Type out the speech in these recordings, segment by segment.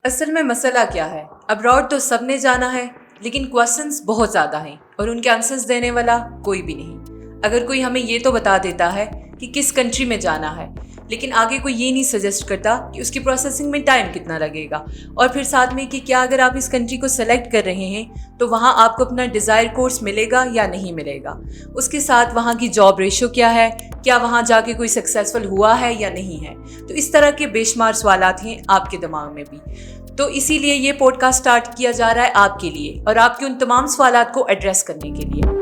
اصل میں مسئلہ کیا ہے؟ ابراڈ تو سب نے جانا ہے، لیکن کوسچنس بہت زیادہ ہیں اور ان کے آنسرز دینے والا کوئی بھی نہیں۔ اگر کوئی ہمیں یہ تو بتا دیتا ہے کہ کس کنٹری میں جانا ہے، لیکن آگے کوئی یہ نہیں سجیسٹ کرتا کہ اس کی پروسیسنگ میں ٹائم کتنا لگے گا، اور پھر ساتھ میں کہ کیا اگر آپ اس کنٹری کو سلیکٹ کر رہے ہیں تو وہاں آپ کو اپنا ڈیزائر کورس ملے گا یا نہیں ملے گا، اس کے ساتھ وہاں کی جاب ریشو کیا ہے، کیا وہاں جا کے کوئی سکسیسفل ہوا ہے یا نہیں ہے۔ تو اس طرح کے بے شمار سوالات ہیں آپ کے دماغ میں بھی، تو اسی لیے یہ پوڈ کاسٹ اسٹارٹ کیا جا رہا ہے آپ کے لیے اور آپ کے ان تمام سوالات کو ایڈریس کرنے کے لیے۔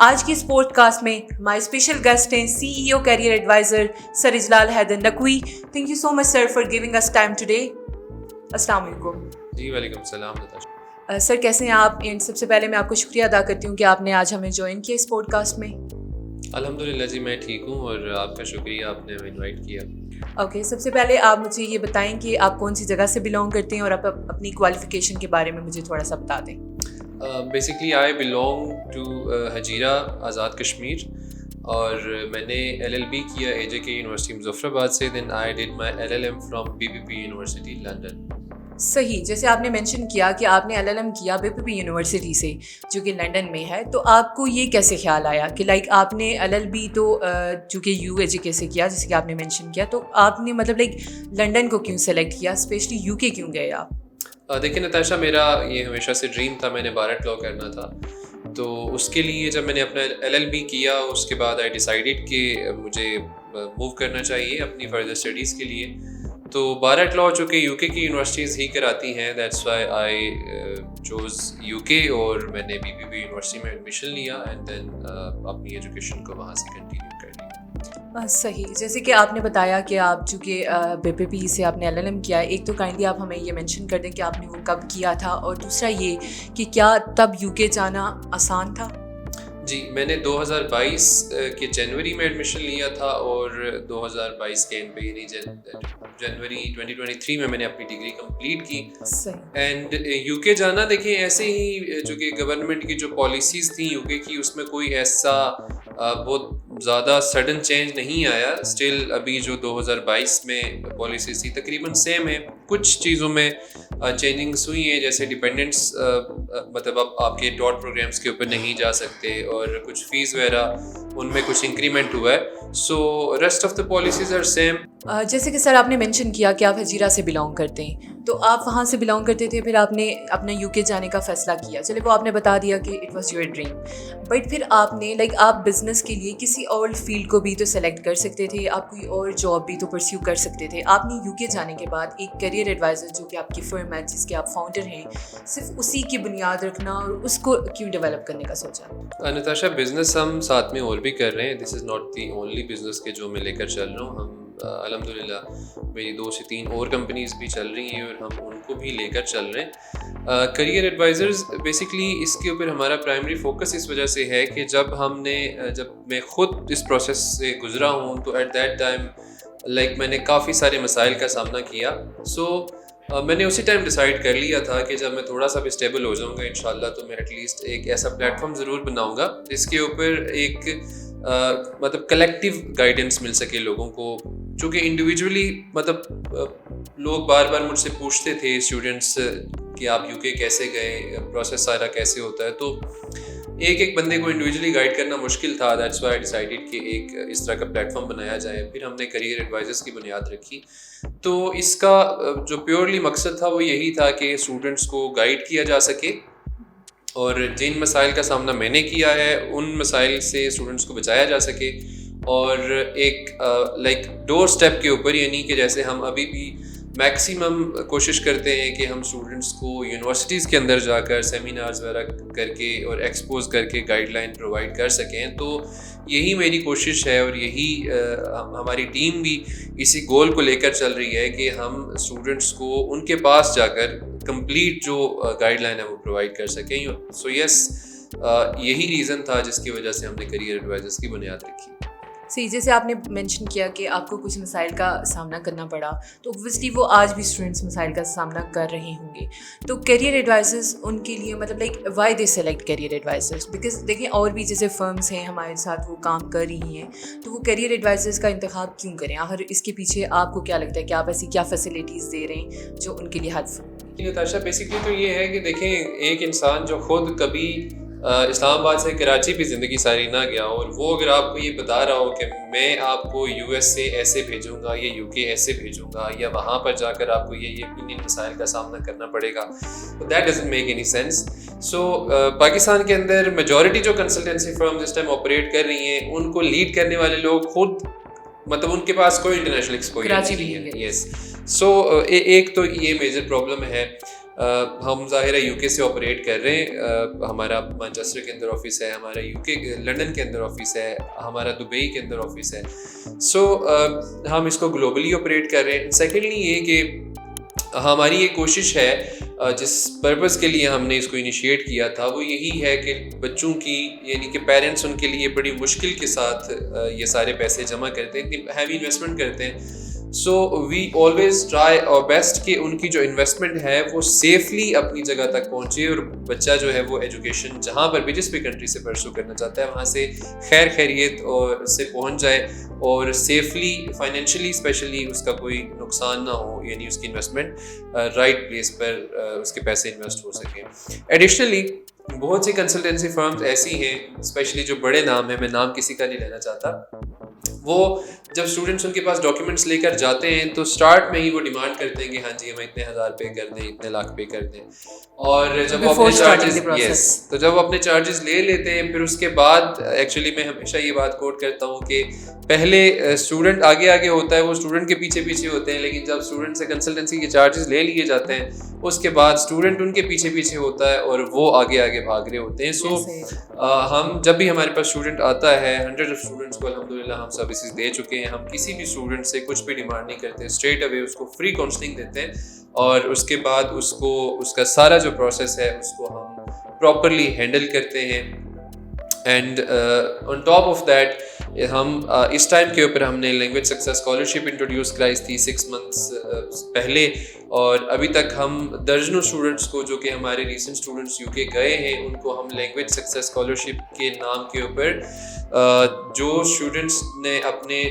آج کی اس پوڈ کاسٹ میں ہمارے اسپیشل گیسٹ ہیں CEO career advisor sir Ijlal Haider Naqvi. Thank you so much sir for giving us time today. السلام علیکم۔ جی وعلیکم السلام۔ سر کیسے ہیں آپ؟ سب سے پہلے میں آپ کو شکریہ ادا کرتی ہوں کہ آپ نے آج ہمیں جوائن کیا اس پوڈ کاسٹ میں۔ الحمدللہ جی میں ٹھیک ہوں، اور آپ کا شکریہ آپ نے ہمیں انوائٹ کیا۔ اوکے، سب سے پہلے آپ مجھے یہ بتائیں کہ آپ کون سی جگہ سے بلانگ کرتے ہیں اور آپ اپنی کوالیفیکیشن کے بارے میں مجھے تھوڑا سا بتا دیں۔ Basically I belong to Hajira Azad Kashmir, اور میں نے LLB کیا AJK یونیورسٹی مظفر آباد سے، then I did my LLM from BPP university London. صحیح، جیسے آپ نے مینشن کیا کہ آپ نے LLM کیا BPP یونیورسٹی سے جو کہ لنڈن میں ہے، تو آپ کو یہ کیسے خیال آیا کہ لائک آپ نے LLB تو جو کہ UAJK سے کیا جیسے کہ آپ نے مینشن کیا، تو آپ نے مطلب لائک لنڈن کو کیوں سلیکٹ کیا، اسپیشلی UK کیوں گئے آپ؟ دیکھیں نتاشا، میرا یہ ہمیشہ سے ڈریم تھا، میں نے بارٹ لاء کرنا تھا، تو اس کے لیے جب میں نے اپنا LLB کیا اس کے بعد آئی ڈیسائیڈڈ کہ مجھے موو کرنا چاہیے اپنی فردر اسٹڈیز کے لیے۔ تو بارٹ لاء جو کہ UK کی یونیورسٹیز ہی کراتی ہیں، that's why I choose UK، اور میں نے BPP یونیورسٹی میں ایڈمیشن لیا اینڈ دین اپنی ایجوکیشن کو وہاں سے کنٹینیو کر لیا۔ صحیح، جیسے کہ آپ نے بتایا کہ آپ چونکہ BPP سے آپ نے LLM کیا ہے، ایک تو کائنڈلی آپ ہمیں یہ مینشن کر دیں کہ آپ نے وہ کب کیا تھا، اور دوسرا یہ کہ کیا تب UK جانا آسان تھا؟ جی، میں نے 2022 کے جنوری میں ایڈمیشن لیا تھا، اور 2022 کے اینڈ پہ یعنی جنوری 2023 میں نے اپنی ڈگری کمپلیٹ کی۔ اینڈ UK جانا دیکھیں ایسے ہی، جو کہ گورنمنٹ کی جو پالیسیز تھیں UK کی، اس میں کوئی ایسا بہت زیادہ سڈن چینج نہیں آیا۔ اسٹل ابھی جو 2022 میں پالیسیز تھی تقریباً سیم ہے، کچھ چیزوں میں چینجنگس ہوئی ہیں، جیسے ڈپینڈنٹس مطلب اب آپ کے ڈاٹ پروگرامس کے اوپر نہیں جا سکتے، اور کچھ فیس وغیرہ ان میں کچھ انکریمنٹ ہوا ہے۔ So rest of the policies are same. جیسے کہ سر آپ نے مینشن کیا کہ آپ حجیرہ سے بلانگ کرتے ہیں، تو آپ وہاں سے بلانگ کرتے تھے، پھر آپ نے اپنا UK جانے کا فیصلہ کیا، چلے وہ آپ نے بتا دیا کہ it was your dream, but پھر آپ نے لائک آپ بزنس کے لیے کسی اور فیلڈ کو بھی تو سلیکٹ کر سکتے تھے، آپ کوئی اور جاب بھی تو پرسیو کر سکتے تھے۔ آپ نے UK جانے کے بعد ایک کیریئر ایڈوائزر جو کہ آپ کی فرم ہے جس کے آپ فاؤنڈر ہیں، صرف اسی کی بنیاد رکھنا اور اس کو کیوں ڈیولپ کرنے کا سوچا؟ نتاشا، بزنس ہم ساتھ میں اور بھی کر رہے ہیں، this is not the only business کے جو میں لے کر چل رہا ہوں۔ ہم الحمدللہ میری 2 سے 3 اور کمپنیز بھی چل رہی ہیں، اور ہم ان کو بھی لے کر چل رہے ہیں۔ کریئر ایڈوائزرز بیسکلی اس کے اوپر ہمارا پرائمری فوکس اس وجہ سے ہے کہ جب میں خود اس پروسیس سے گزرا ہوں، تو ایٹ دیٹ ٹائم لائک میں نے کافی سارے مسائل کا سامنا کیا۔ سو میں نے اسی ٹائم ڈیسائیڈ کر لیا تھا کہ جب میں تھوڑا سا بھی اسٹیبل ہو جاؤں گا انشاءاللہ، تو میں ایٹ لیسٹ ایک ایسا پلیٹ فارم ضرور بناؤں گا جس کے اوپر ایک مطلب کلیکٹیو گائیڈنس مل سکے لوگوں کو، چونکہ انڈیویجولی مطلب لوگ بار بار مجھ سے پوچھتے تھے اسٹوڈنٹس کہ آپ UK کیسے گئے، پروسیس سارا کیسے ہوتا ہے، تو ایک بندے کو انڈیویجولی گائیڈ کرنا مشکل تھا۔ دیٹس وائی ڈیسائیڈڈ کہ ایک اس طرح کا پلیٹ فارم بنایا جائے۔ پھر ہم نے کریئر ایڈوائزرس کی بنیاد رکھی۔ تو اس کا جو پیورلی مقصد تھا وہ یہی تھا کہ اسٹوڈنٹس کو گائیڈ کیا جا سکے، اور جن مسائل کا سامنا میں نے کیا ہے ان مسائل سے اسٹوڈنٹس کو بچایا جا سکے، اور ایک لائک ڈور اسٹیپ کے اوپر، یعنی کہ جیسے ہم ابھی بھی میکسیمم کوشش کرتے ہیں کہ ہم اسٹوڈنٹس کو یونیورسٹیز کے اندر جا کر سیمینارز وغیرہ کر کے اور ایکسپوز کر کے گائیڈ لائن پرووائڈ کر سکیں۔ تو یہی میری کوشش ہے، اور یہی ہماری ٹیم بھی اسی گول کو لے کر چل رہی ہے کہ ہم اسٹوڈنٹس کو ان کے پاس جا کر کمپلیٹ جو گائیڈ لائن ہے وہ پرووائڈ کر سکیں۔ سو یس، یہی ریزن تھا جس کی وجہ سے ہم نے کریئر ایڈوائزرس کی بنیاد رکھی۔ صحیح، جیسے آپ نے مینشن کیا کہ آپ کو کچھ مسائل کا سامنا کرنا پڑا، تو اوبویسلی وہ آج بھی اسٹوڈنٹس مسائل کا سامنا کر رہے ہوں گے. تو کیریئر ایڈوائزرز ان کے لیے مطلب like why they select career advisors? Because دیکھیں اور بھی جیسے فرمس ہیں ہمارے ساتھ وہ کام کر رہی ہیں، تو وہ کیریئر ایڈوائزرز کا انتخاب کیوں کریں؟ آخر اس کے پیچھے آپ کو کیا لگتا ہے کہ آپ ایسی کیا فیسلٹیز دے رہے ہیں جو ان کے لیے ہیلپفل؟ نتاشا بیسکلی تو یہ ہے کہ دیکھیں ایک انسان جو خود کبھی اسلام آباد سے کراچی پہ زندگی ساری نہ گیا اور وہ اگر آپ کو یہ بتا رہا ہو کہ میں آپ کو یو ایس سے ایسے بھیجوں گا یا یو کے ایسے بھیجوں گا یا وہاں پر جا کر آپ کو یہ مسائل کا سامنا کرنا پڑے گا، تو that doesn't make any sense. So Pakistan کے اندر میجورٹی جو کنسلٹنسی فرمز اس ٹائم آپریٹ کر رہی ہیں ان کو لیڈ کرنے والے لوگ خود مطلب ان کے پاس کوئی انٹرنیشنل ایکسپوجر نہیں ہے. یس، سو ایک تو یہ میجر پرابلم ہے. ہم ظاہر ہے یو کے سے آپریٹ کر رہے ہیں، ہمارا مانچسٹر کے اندر آفس ہے، ہمارا یو کے لنڈن کے اندر آفس ہے، ہمارا دبئی کے اندر آفس ہے. سو ہم اس کو گلوبلی آپریٹ کر رہے ہیں. سیکنڈلی یہ کہ ہماری یہ کوشش ہے جس پرپز کے لیے ہم نے اس کو انیشیٹ کیا تھا وہ یہی ہے کہ بچوں کی یعنی کہ پیرنٹس ان کے لیے بڑی مشکل کے ساتھ یہ سارے پیسے جمع کرتے ہیں، اتنی ہیوی انویسٹمنٹ کرتے ہیں. سو وی آلویز ٹرائی اور بیسٹ کہ ان کی جو انویسٹمنٹ ہے وہ سیفلی اپنی جگہ تک پہنچے اور بچہ جو ہے وہ ایجوکیشن جہاں پر بھی جس بھی کنٹری سے پرسو کرنا چاہتا ہے وہاں سے خیر خیریت اور سے پہنچ جائے اور سیفلی فائنینشلی اسپیشلی اس کا کوئی نقصان نہ ہو، یعنی اس کی انویسٹمنٹ رائٹ پلیس پر اس کے پیسے انویسٹ ہو سکیں. ایڈیشنلی بہت سی کنسلٹنسی فرمز ایسی ہیں اسپیشلی جو بڑے نام ہیں، میں نام کسی کا نہیں لینا چاہتا، وہ جب اسٹوڈنٹس ان کے پاس ڈاکیومنٹس لے کر جاتے ہیں تو اسٹارٹ میں ہی وہ ڈیمانڈ کرتے ہیں کہ ہاں جی ہمیں اتنے ہزار پے کر دیں، اتنے لاکھ پے کر دیں، اور جب وہ اپنے چارجز لے لیتے ہیں پھر اس کے بعد ایکچولی میں ہمیشہ یہ بات کوٹ کرتا ہوں کہ پہلے اسٹوڈنٹ آگے آگے ہوتا ہے، وہ اسٹوڈنٹ کے پیچھے پیچھے ہوتے ہیں، لیکن جب اسٹوڈنٹ سے کنسلٹنسی کے چارجز لے لیے جاتے ہیں اس کے بعد اسٹوڈنٹ ان کے پیچھے پیچھے ہوتا ہے اور وہ آگے آگے بھاگ رہے ہوتے ہیں. سو ہم جب بھی ہمارے پاس اسٹوڈنٹ آتا ہے 100 اسٹوڈنٹس کو الحمدللہ ہم سروسز دے چکے ہیں. ہم کسی بھی اسٹوڈنٹ سے کچھ بھی ڈیمانڈ نہیں کرتے، اسٹریٹ اوے اس کو فری کاؤنسلنگ دیتے ہیں اور اس کے بعد اس کا سارا جو پروسیس ہے اس کو ہم پراپرلی ہینڈل کرتے ہیں. And on top of that ہم اس ٹائم کے اوپر ہم نے لینگویج سکسیس اسکالرشپ انٹروڈیوس کرائی تھی 6 months پہلے، اور ابھی تک ہم درجنوں اسٹوڈنٹس کو جو کہ ہمارے ریسنٹ اسٹوڈنٹس یو کے گئے ہیں ان کو ہم لینگویج سکسیس اسکالرشپ کے نام کے اوپر جو اسٹوڈنٹس نے اپنے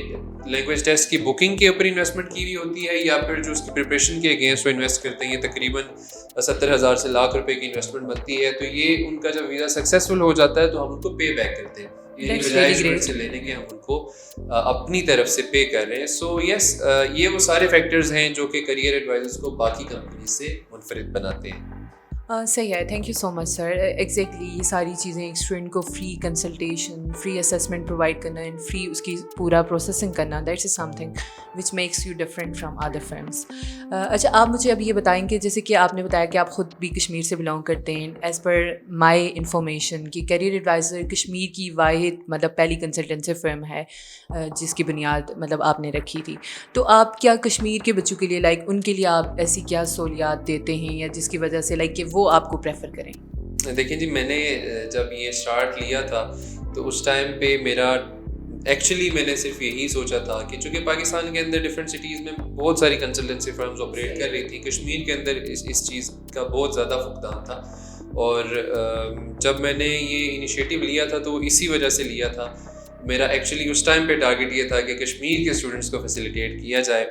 لینگویج ٹیسٹ کی بکنگ کے اوپر انویسٹمنٹ کی ہوئی ہوتی ہے یا پھر جو اس کی پریپریشن کے اگینسٹ وہ انویسٹ کرتے ہیں، یہ تقریباً 70,000 سے لاکھ روپے کی انویسٹمنٹ بنتی ہے. تو یہ ان کا جب ویزا سکسیزفل ہو جاتا ہے تو ہم ان کو پے بیک کرتے ہیں، بجائے سے لینے کے ہم ان کو اپنی طرف سے پے کر رہے ہیں. سو یس، یہ وہ سارے فیکٹرز ہیں جو کہ کیریئر ایڈوائزرز کو باقی کمپنی سے منفرد بناتے ہیں. صحیح ہے، thank you so much sir. Exactly یہ ساری چیزیں ایک اسٹوڈنٹ کو free consultation, free assessment provide کرنا اینڈ فری اس کی پورا پروسیسنگ کرنا، that's is some thing which makes you different from other firms. اچھا، آپ مجھے اب یہ بتائیں کہ جیسے کہ آپ نے بتایا کہ آپ خود بھی کشمیر سے بلانگ کرتے ہیں. ایز پر مائی انفارمیشن کہ کیریئر ایڈوائزر کشمیر کی واحد مطلب پہلی کنسلٹنسی فرم ہے جس کی بنیاد مطلب آپ نے رکھی تھی. تو آپ کیا کشمیر کے بچوں کے لیے لائک ان کے لیے آپ ایسی کیا سہولیات دیتے ہیں یا جس کی وجہ سے لائک کہ وہ آپ کو پریفر کریں؟ دیکھیں جی، میں نے جب یہ اسٹارٹ لیا تھا تو اس ٹائم پہ میرا ایکچولی میں نے صرف یہی سوچا تھا کہ چونکہ پاکستان کے اندر ڈفرینٹ سٹیز میں بہت ساری کنسلٹنسی فرمز آپریٹ کر رہی تھیں، کشمیر کے اندر اس چیز کا بہت زیادہ فقدان تھا. اور جب میں نے یہ انیشیٹو لیا تھا تو اسی وجہ سے لیا تھا. میرا ایکچولی اس ٹائم پہ ٹارگیٹ یہ تھا کہ کشمیر کے اسٹوڈنٹس کو فیسیلیٹیٹ کیا جائے،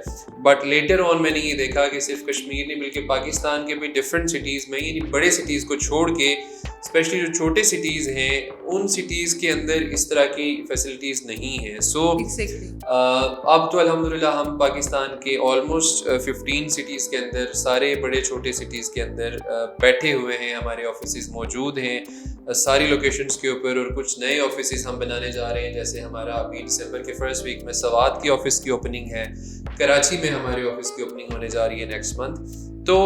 بٹ لیٹر آن میں نے یہ دیکھا کہ صرف کشمیر نہیں بلکہ پاکستان کے بھی ڈفرینٹ سٹیز میں، یعنی بڑے سٹیز کو چھوڑ کے اسپیشلی جو چھوٹے سٹیز ہیں ان سٹیز کے اندر اس طرح کی فیسلٹیز نہیں ہیں. سو اب تو الحمدللہ ہم پاکستان کے آلموسٹ 15 سٹیز کے اندر سارے بڑے چھوٹے سٹیز کے اندر بیٹھے ہوئے ہیں، ہمارے آفیسز موجود ہیں ساری لوکیشنز کے اوپر، اور کچھ نئے آفیسز ہم بنانے جا رہے ہیں. جیسے ہمارا ابھی دسمبر کے فرسٹ ویک میں سوات کی آفس کی اوپننگ ہے، کراچی میں ہمارے آفس کی اوپننگ ہونے جا رہی ہے نیکسٹ منتھ. تو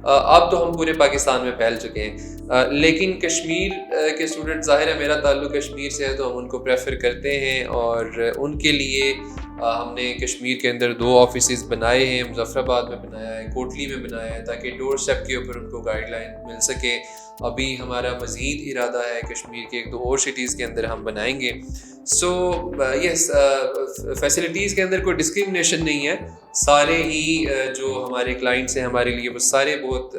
اب تو ہم پورے پاکستان میں پھیل چکے ہیں، لیکن کشمیر کے اسٹوڈنٹ، ظاہر ہے میرا تعلق کشمیر سے ہے تو ہم ان کو پریفر کرتے ہیں، اور ان کے لیے ہم نے کشمیر کے اندر 2 آفیسز بنائے ہیں. مظفر آباد میں بنایا ہے، کوٹلی میں بنایا ہے، تاکہ ڈور اسٹیپ کے اوپر ان کو گائیڈ لائن مل سکے ابھی ہمارا مزید ارادہ ہے کشمیر کے 1-2 اور سٹیز کے اندر ہم بنائیں گے. سو یس فیسلٹیز کے اندر کوئی ڈسکریمنیشن نہیں ہے. سارے ہی جو ہمارے کلائنٹس ہیں ہمارے لیے وہ سارے بہت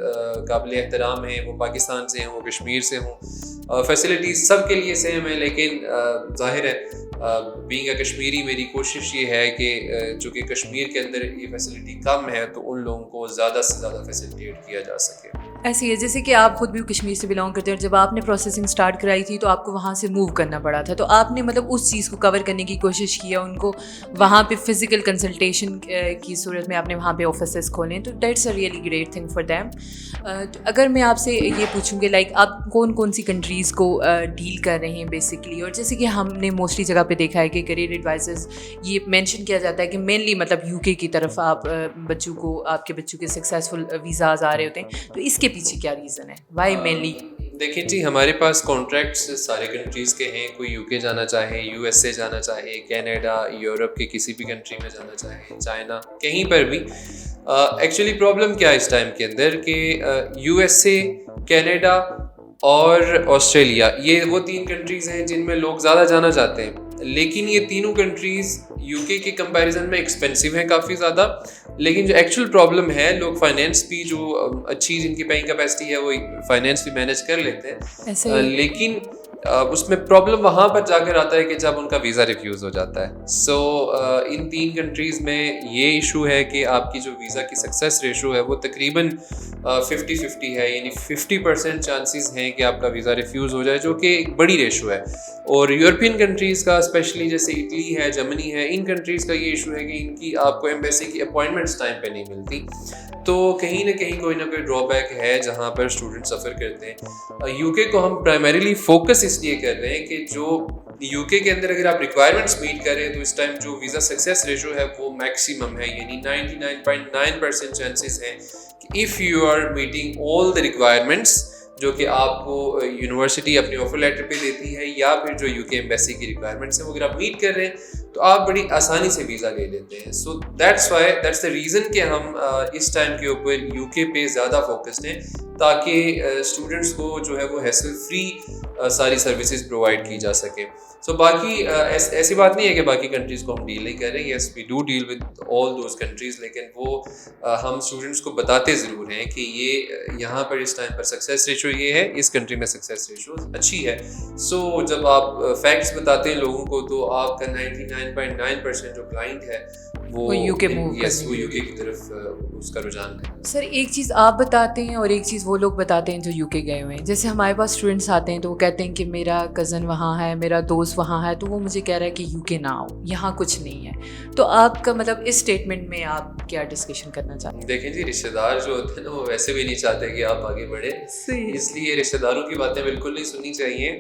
قابل احترام ہیں, وہ پاکستان سے ہیں, وہ کشمیر سے ہوں. فیسلٹیز سب کے لیے سیم ہے, لیکن ظاہر ہے بینگ اے کشمیری میری کوشش یہ ہے کہ چونکہ کشمیر کے اندر یہ فیسلٹی کم ہے تو ان لوگوں کو زیادہ سے زیادہ فیسلٹیٹ کیا جا سکے. ایسی ہے جیسے کہ آپ خود بھی کشمیر سے بلانگ کرتے ہیں, اور جب آپ نے پروسیسنگ اسٹارٹ کرائی تھی تو آپ کو وہاں سے موو کرنا پڑا تھا, تو آپ نے مطلب اس چیز کو کور کرنے کی کوشش کی ہے, ان کو وہاں پہ فزیکل کنسلٹیشن کی صورت میں آپ نے وہاں پہ آفیسز کھولے, تو that's a really great thing for them. اگر میں آپ سے یہ پوچھوں کہ لائک آپ کون کون سی کنٹریز کو ڈیل کر رہے ہیں بیسکلی, اور جیسے کہ ہم نے موسٹلی جگہ پہ دیکھا ہے کہ کیریئر ایڈوائزرز یہ مینشن کیا جاتا ہے کہ مینلی مطلب یو کے کی طرف آپ آپ کے بچوں کے سکسیزفل ویزاز آ رہے ہوتے ہیں, تو اس کے پیچھے کیا ریزن ہے, وائی مینلی؟ دیکھیں جی, ہمارے پاس کانٹریکٹس سارے کنٹریز کے ہیں. کوئی یو کے جانا چاہے, یو ایس اے جانا چاہے, کینیڈا, یورپ کے کسی بھی کنٹری میں جانا چاہے, چائنا, کہیں پر بھی. ایکچولی پرابلم کیا ہے اس ٹائم کے اندر کہ یو ایس اے, کینیڈا اور آسٹریلیا یہ وہ 3 کنٹریز ہیں جن میں لوگ زیادہ جانا چاہتے ہیں, لیکن یہ تینوں کنٹریز یو کے کمپیریزن میں ایکسپینسو ہیں کافی زیادہ. لیکن جو ایکچوئل پرابلم ہے, لوگ فائنینس بھی جو اچھی جن کی پیئنگ کیپیسٹی ہے وہ فائنینس بھی مینیج کر لیتے ہیں, لیکن اس میں پرابلم وہاں پر جا کر آتا ہے کہ جب ان کا ویزا ریفیوز ہو جاتا ہے. سو ان 3 کنٹریز میں یہ ایشو ہے کہ آپ کی جو ویزا کی سکسیس ریشو ہے وہ تقریباً 50-50 ہے, یعنی 50% چانسز ہیں کہ آپ کا ویزا ریفیوز ہو جائے, جو کہ ایک بڑی ریشو ہے. اور یورپین کنٹریز کا اسپیشلی جیسے اٹلی ہے, جرمنی ہے, ان کنٹریز کا یہ ایشو ہے کہ ان کی آپ کو ایمبیسی کی اپوائنٹمنٹس ٹائم پہ نہیں ملتی. تو کہیں نہ کہیں کوئی نہ کوئی ڈرا بیک ہے جہاں پر اسٹوڈنٹ سفر کرتے ہیں. یو کے کو ہم پرائمریلی فوکس اس لیے کر رہے ہیں کہ جو یو کے اندر اگر آپ ریکوائرمنٹس میٹ کریں تو اس ٹائم جو ویزا سکسیس ریشو ہے وہ میکسیمم ہے, یعنی 99.9% چانسز ہیں کہ if you are meeting all the requirements جو کہ آپ کو یونیورسٹی اپنے آفر لیٹر پہ دیتی ہے یا پھر جو یو کے ایمبیسی کی ریکوائرمنٹس ہیں وہ اگر آپ میٹ کر رہے ہیں تو آپ بڑی آسانی سے ویزا لے لیتے ہیں. سو دیٹس دا ریزن کہ ہم اس ٹائم کے اوپر یو کے پہ زیادہ فوکسڈ ہیں تاکہ اسٹوڈنٹس کو جو ہے وہ ہیسل فری ساری سروسز پرووائڈ کی جا سکے. سو باقی ایسی بات نہیں ہے کہ باقی کنٹریز کو ہم ڈیل نہیں کر رہے, yes we do deal with all those countries, لیکن وہ ہم اسٹوڈنٹس کو بتاتے ضرور ہیں کہ یہ یہاں پر اس ٹائم پر سکسیس ریشو یہ ہے, اس کنٹری میں سکسیس ریشو اچھی ہے. سو جب آپ فیکٹس بتاتے ہیں لوگوں کو تو آپ کا 99.9% جو کلائنٹ ہے وہ یو کے کی طرف اس کا رجحان ہے. سر ایک چیز آپ بتاتے ہیں اور ایک چیز وہ لوگ بتاتے ہیں جو یو کے گئے ہوئے ہیں. جیسے ہمارے پاس اسٹوڈنٹس آتے ہیں تو وہ کہتے ہیں کہ میرا کزن وہاں ہے, میرا دوست وہاں ہے, تو وہ مجھے کہہ رہا ہے کہ یو کے نہ آؤ, یہاں کچھ نہیں ہے. تو آپ کا مطلب اس اسٹیٹمنٹ میں آپ کیا ڈسکشن کرنا چاہتے ہیں؟ دیکھیں جی, رشتہ دار جو ہوتے ہیں نا وہ ویسے بھی نہیں چاہتے کہ آپ آگے بڑھیں, اس لیے رشتہ داروں کی باتیں بالکل نہیں سننی چاہیے.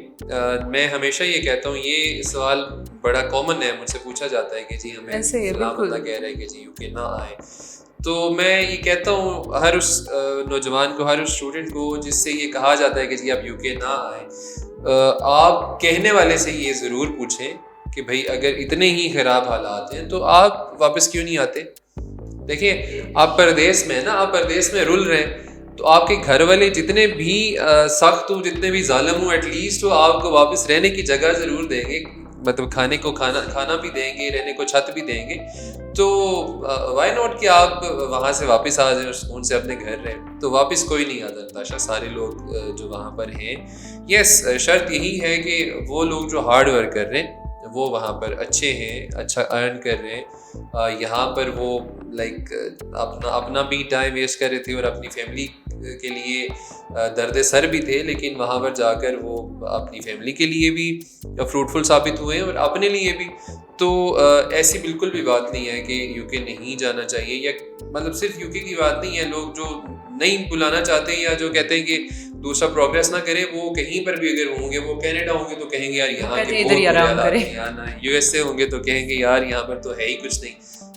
میں ہمیشہ یہ کہتا ہوں, یہ سوال بڑا کامن ہے, مجھ سے پوچھا جاتا ہے کہ جی ہمیں فلاں بندہ کہہ رہا ہے کہ جی یو کے نہ آئے. تو میں یہ کہتا ہوں ہر اس نوجوان کو, ہر اس اسٹوڈنٹ کو جس سے یہ کہا جاتا ہے کہ جی آپ یو کے نہ آئیں, آپ کہنے والے سے یہ ضرور پوچھیں کہ بھائی اگر اتنے ہی خراب حالات ہیں تو آپ واپس کیوں نہیں آتے. دیکھیں آپ پردیس میں نا, آپ پردیس میں رل رہے ہیں تو آپ کے گھر والے جتنے بھی سخت ہوں, جتنے بھی ظالم ہوں, ایٹ لیسٹ وہ آپ کو واپس رہنے کی جگہ ضرور دیں گے, مطلب کھانے کو کھانا بھی دیں گے, رہنے کو چھت بھی دیں گے. تو وائی ناٹ کہ آپ وہاں سے واپس آ جائیں اور سکون سے اپنے گھر رہیں. تو واپس کوئی نہیں آتا نتاشا, سارے لوگ جو وہاں پر ہیں. یس, شرط یہی ہے کہ وہ لوگ جو ہارڈ ورک کر رہے ہیں وہ وہاں پر اچھے ہیں, اچھا ارن کر رہے ہیں. یہاں پر وہ لائک اپنا بھی ٹائم ویسٹ کر رہے تھے اور اپنی فیملی کے لیے درد سر بھی تھے, لیکن وہاں پر جا کر وہ اپنی فیملی کے لیے بھی فروٹفل ثابت ہوئے اور اپنے لیے بھی. تو ایسی بالکل بھی بات نہیں ہے کہ یو کے نہیں جانا چاہیے, یا مطلب صرف یو کے کی بات نہیں ہے. لوگ جو نہیں بلانا چاہتے ہیں یا جو کہتے ہیں کہ دوسرا پروگریس نہ کرے, وہ کہیں پر بھی اگر ہوں گے, وہ کینیڈا ہوں گے تو کہیں گے یار یہاں کے بہت برے حالات ہیں, یو ایس اے ہوں گے تو کہیں گے یار یہاں پر تو ہے ہی کچھ نہیں,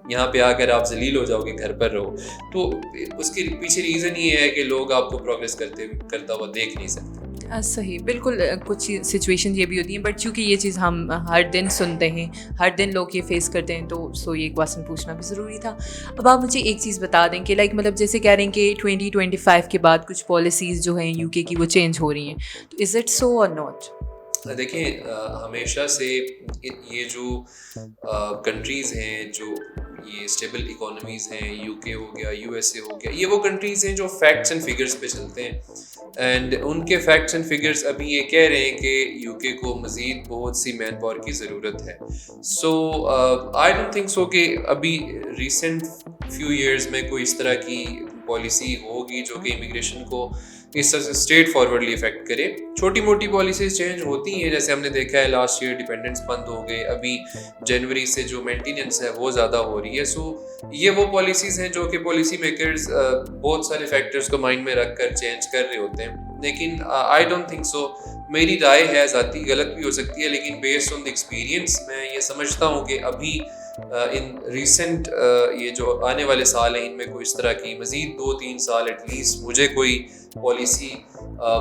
یہاں پہ آ کر آپ ذلیل ہو جاؤ گے, گھر پر رہو. تو اس کے پیچھے ریزن یہ ہے کہ لوگ آپ کو پروگریس کرتا ہوا دیکھ نہیں سکتے. صحیح بالکل. کچھ سچویشن یہ بھی ہوتی ہیں بٹ چونکہ یہ چیز ہم ہر دن سنتے ہیں, ہر دن لوگ یہ فیس کرتے ہیں, تو یہ کویسچن پوچھنا بھی ضروری تھا. اب آپ مجھے ایک چیز بتا دیں کہ لائک مطلب جیسے کہہ رہے ہیں کہ 2025 کے بعد کچھ پالیسیز جو ہیں UK کی وہ چینج ہو رہی ہیں, تو از اٹ سو اور ناٹ؟ دیکھیں ہمیشہ سے یہ جو کنٹریز ہیں جو یہ اسٹیبل اکانومیز ہیں, UK ہو گیا, USA ہو گیا, یہ وہ کنٹریز ہیں جو فیکٹس اینڈ فگرس پہ چلتے ہیں. اینڈ ان کے فیکٹس اینڈ فگرس ابھی یہ کہہ رہے ہیں کہ UK کو مزید بہت سی مین پاور کی ضرورت ہے. سو آئی ڈونٹ تھنک سو کہ ابھی ریسنٹ فیو ایئرز میں کوئی اس طرح کی پالیسی ہوگی جو کہ امیگریشن کو اس طرح سے اسٹریٹ فارورڈلی افیکٹ کرے. چھوٹی موٹی پالیسیز چینج ہوتی ہیں, جیسے ہم نے دیکھا ہے لاسٹ ایئر ڈیپینڈنس بند ہو گئے, ابھی جنوری سے جو مینٹیننس ہے وہ زیادہ ہو رہی ہے. سو یہ وہ پالیسیز ہیں جو کہ پالیسی میکرز بہت سارے فیکٹرز کو مائنڈ میں رکھ کر چینج کر رہے ہوتے ہیں. لیکن آئی ڈونٹ تھنک سو, میری رائے ہے ذاتی, غلط بھی ہو سکتی ہے, لیکن بیسڈ آن دی ایکسپیرینس میں یہ سمجھتا ہوں کہ ابھی ان ریسنٹ یہ جو آنے والے سال ہیں ان میں کوئی اس طرح کی مزید 2-3 سال ایٹ لیسٹ مجھے کوئی پالیسی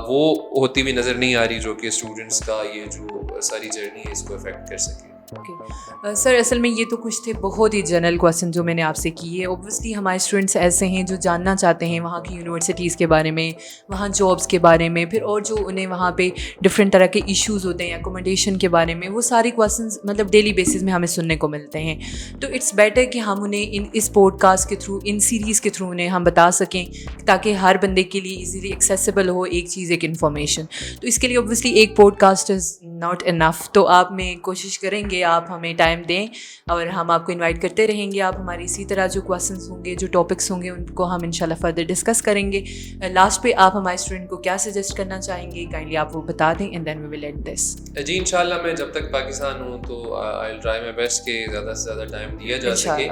وہ ہوتی ہوئی نظر نہیں آ رہی جو کہ اسٹوڈنٹس کا یہ جو ساری جرنی ہے اس کو افیکٹ کر سکے. اوکے سر, اصل میں یہ تو کچھ تھے بہت ہی جنرل کویسچن جو میں نے آپ سے کیے. اوبویسلی ہمارے اسٹوڈنٹس ایسے ہیں جو جاننا چاہتے ہیں وہاں کی یونیورسٹیز کے بارے میں, وہاں جابس کے بارے میں, پھر اور جو انہیں وہاں پہ ڈفرینٹ طرح کے ایشوز ہوتے ہیں اکوموڈیشن کے بارے میں, وہ سارے کویسچنس مطلب ڈیلی بیسس میں ہمیں سننے کو ملتے ہیں. تو اٹس بیٹر کہ ہم انہیں اس پوڈ کاسٹ کے تھرو, ان سیریز کے تھرو انہیں ہم بتا سکیں تاکہ ہر بندے کے لیے ایزیلی ایکسیسیبل ہو ایک چیز, ایک انفارمیشن. تو اس کے لیے اوبویسلی ایک podcast is not enough, تو آپ میں کوشش کریں گے آپ ہمیں ٹائم دیں اور ہم آپ کو انوائٹ کرتے رہیں گے. آپ ہماری اسی طرح جو کویسچنس ہوں گے, جو ٹاپکس ہوں گے, ان کو ہم انشاءاللہ فردر ڈسکس کریں گے. لاسٹ پہ آپ ہمارے اسٹوڈنٹ کو کیا سجیسٹ کرنا چاہیں گے, کائنڈلی آپ وہ بتا دیں and then we will and this. جی انشاءاللہ میں جب تک پاکستان ہوں تو آئی ول ٹرائی مائی بیسٹ کہ زیادہ سے زیادہ ٹائم دیا جا سکے,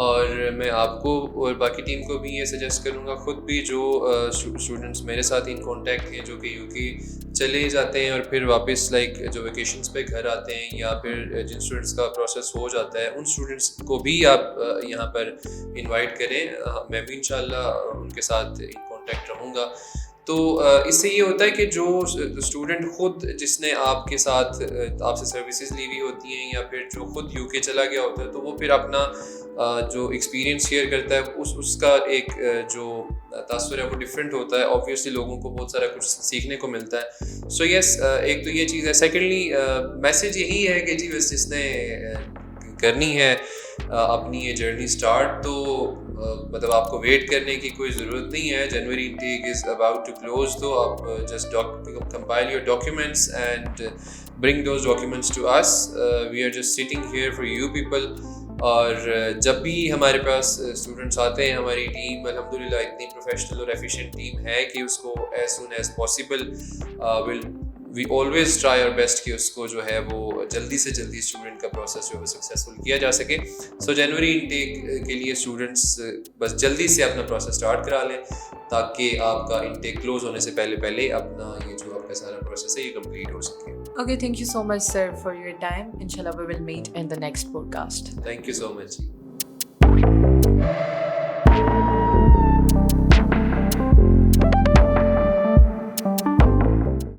اور میں آپ کو اور باقی ٹیم کو بھی یہ سجیسٹ کروں گا, خود بھی جو اسٹوڈنٹس میرے ساتھ ان کانٹیکٹ ہیں جو کہ UK چلے جاتے ہیں اور پھر واپس لائک جو ویکیشنس پہ گھر آتے ہیں, یا پھر جن اسٹوڈنٹس کا پروسیس ہو جاتا ہے ان اسٹوڈنٹس کو بھی آپ یہاں پر انوائٹ کریں. میں بھی انشاءاللہ ان کے ساتھ ان کانٹیکٹ رہوں گا. تو اس سے یہ ہوتا ہے کہ جو اسٹوڈنٹ خود جس نے آپ کے ساتھ آپ سے سروسز لی ہوئی ہوتی ہیں, یا پھر جو خود UK چلا گیا ہوتا ہے, تو وہ پھر اپنا جو ایکسپیرینس شیئر کرتا ہے اس کا ایک جو تاثر ہے وہ ڈفرینٹ ہوتا ہے. آبویسلی لوگوں کو بہت سارا کچھ سیکھنے کو ملتا ہے. سو یس, ایک تو یہ چیز ہے. سیکنڈلی میسیج یہی ہے کہ جی بس جس نے کرنی ہے اپنی یہ جرنی اسٹارٹ, تو مطلب آپ کو ویٹ کرنے کی کوئی ضرورت نہیں ہے. January intake is about to close, تو آپ just compile your documents and bring those documents to us. We are just sitting here for you people. اور جب بھی ہمارے پاس اسٹوڈنٹس آتے ہیں, ہماری ٹیم الحمدللہ اتنی پروفیشنل اور ایفیشینٹ ٹیم ہے کہ اس کو as soon as possible we always try our best کہ اس کو جو ہے وہ جلدی سے جلدی اسٹوڈنٹ کا پروسیس جو ہے سکسیزفل کیا جا سکے. سو جنوری انٹیک کے لیے اسٹوڈنٹس بس جلدی سے اپنا پروسیس اسٹارٹ کرا لیں تاکہ آپ کا انٹیک کلوز ہونے سے پہلے اپنا یہ جو آپ کا سارا پروسیس ہے یہ کمپلیٹ ہو سکے. Okay, thank you so much, sir, for your time. Inshallah, we will meet in the next podcast. Thank you so much.